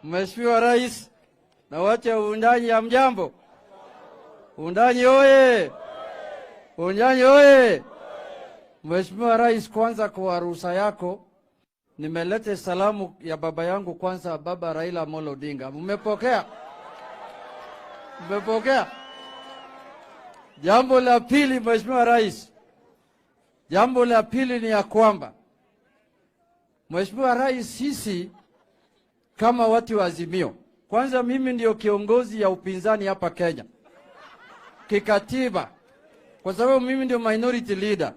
Mheshimiwa Rais na wacha uundanyi ya mjambo. Uundanyi oye! Uundanyi oye! Mheshimiwa Rais, kwanza kwa ruhusa yako nimelete salamu ya baba yangu kwanza, Baba Raila Amolo Odinga. Mmepokea? Mmepokea? Jambo la pili, Mheshimiwa Rais. Jambo la pili ni ya kwamba Mheshimiwa Rais, sisi kama watu wa Azimio, kwanza mimi ndio kiongozi ya upinzani hapa Kenya kikatiba, kwa sababu mimi ndio minority leader.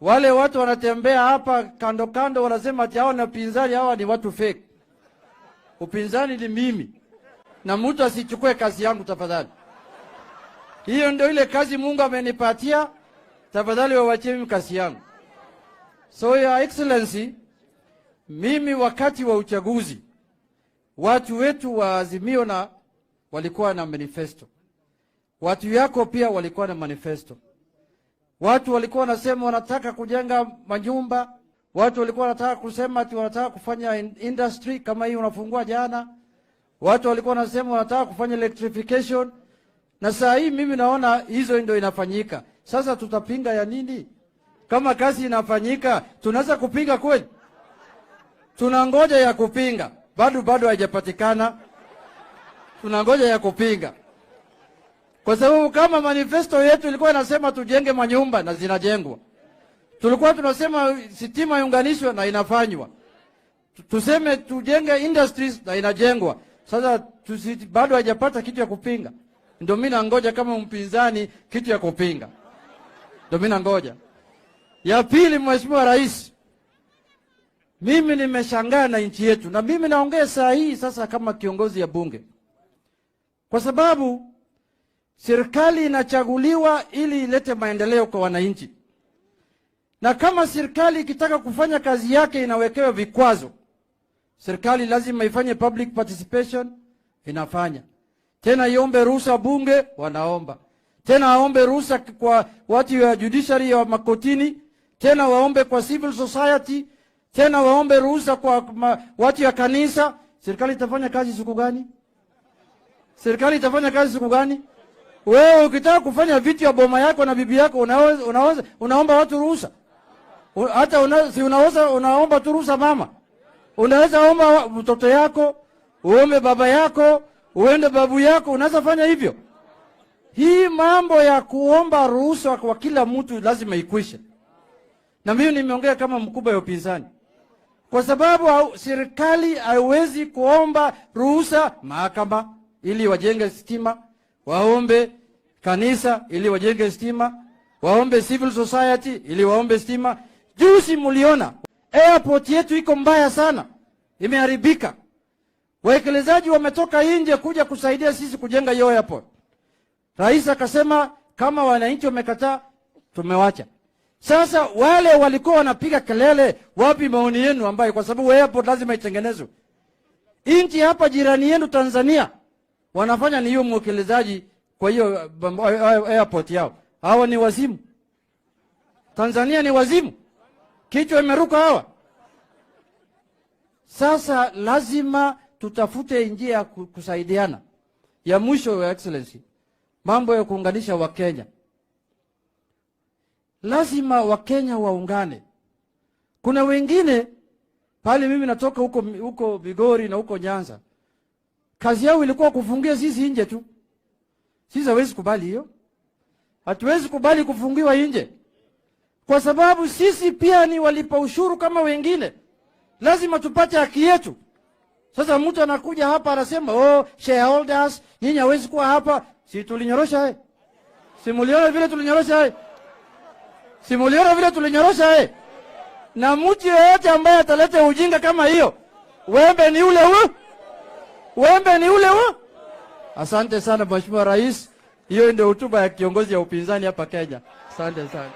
Wale watu wanatembea hapa kando kando wanasema ati hao na upinzani, hawa ni watu fake. Upinzani ni mimi, na mtu asichukue kazi yangu tafadhali. Hiyo ndio ile kazi Mungu amenipatia, tafadhali wawachie mimi kazi yangu. So Your Excellency, mimi wakati wa uchaguzi watu wetu wa Azimio na walikuwa na manifesto. Watu yako pia walikuwa na manifesto. Watu walikuwa wanasema wanataka kujenga manyumba. Watu walikuwa wanataka kusema ati wanataka kufanya industry kama hii unafungua jana. Watu walikuwa wanasema wanataka kufanya electrification. Na saa hii mimi naona hizo ndio inafanyika. Sasa tutapinga ya nini? Kama kazi inafanyika, tunaweza kupinga kweli? Tunangoja ya kupinga. Bado haijapatikana. Tunangoja ya kupinga. Kwa sababu kama manifesto yetu ilikuwa inasema tujenge manyumba na zinajengwa. Tulikuwa tunasema sitima iunganishwe na inafanywa. Tuseme tujenge industries na inajengwa. Sasa bado haijapata kitu ya kupinga. Ndio mimi nangoja kama mpinzani kitu ya kupinga. Ndio mimi nangoja. Ya pili, Mheshimiwa Rais, mimi nimeshangaa na nchi yetu, na mimi naongea saa hii sasa kama kiongozi ya bunge. Kwa sababu serikali inachaguliwa ili ilete maendeleo kwa wananchi. Na kama serikali ikitaka kufanya kazi yake inawekewa vikwazo. Serikali lazima ifanye public participation, inafanya. Tena iombe ruhusa bunge, wanaomba. Tena waombe ruhusa kwa watu wa judiciary wa makotini, tena waombe kwa civil society, tena waombe ruhusa kwa watu ya kanisa. Serikali itafanya kazi siku gani? Serikali itafanya kazi siku gani? Wewe ukitaka kufanya vitu ya boma yako na bibi yako unaomba watu ruhusa. Hata unaomba tu ruhusa mama. Unaweza omba mtoto yako, uombe baba yako, uende babu yako, unaweza fanya hivyo. Hii mambo ya kuomba ruhusa kwa kila mtu lazima ikwishe. Na mimi nimeongea kama mkubwa wa upinzani. Kwa sababu serikali haiwezi kuomba ruhusa mahakama ili wajenge stima, waombe kanisa ili wajenge stima, waombe civil society ili waombe stima. Juzi mliona airport yetu iko mbaya sana, imeharibika. Waekelezaji wametoka nje kuja kusaidia sisi kujenga hiyo airport. Rais akasema kama wananchi wamekataa, tumewacha. Sasa wale walikuwa wanapiga kelele, wapi maoni yenu? Ambaye kwa sababu airport lazima itengenezwe. Nchi hapa jirani yenu Tanzania wanafanya ni hiyo mwekelezaji kwa hiyo airport yao. Hawa ni wazimu. Tanzania ni wazimu. Kichwa imeruka hawa. Sasa lazima tutafute njia ya kusaidiana. Ya mwisho, Your Excellency, mambo ya kuunganisha Wakenya. Lazima Wakenya waungane. Kuna wengine pale mimi natoka huko Bigori na huko Nyanza. Kazi yao ilikuwa kufungia sisi nje tu. Sisi hawezi kubali hiyo. Hatuwezi kubali kufungiwa nje. Kwa sababu sisi pia ni walipa ushuru kama wengine. Lazima tupate haki yetu. Sasa mtu anakuja hapa anasema, shareholders, nyinyi hawezi kuwa hapa. Si tulinyorosha hai? Simuliona vile tulinyorosha hai? Simuliona vile tulinyorosha hai? Na mtu yeyote ambaye ataleta ujinga kama hiyo, wembe ni ule huu. Wembe ni ule huu. Asante sana Mheshimiwa Rais. Hiyo ndio hotuba ya kiongozi ya upinzani hapa Kenya. Asante sana.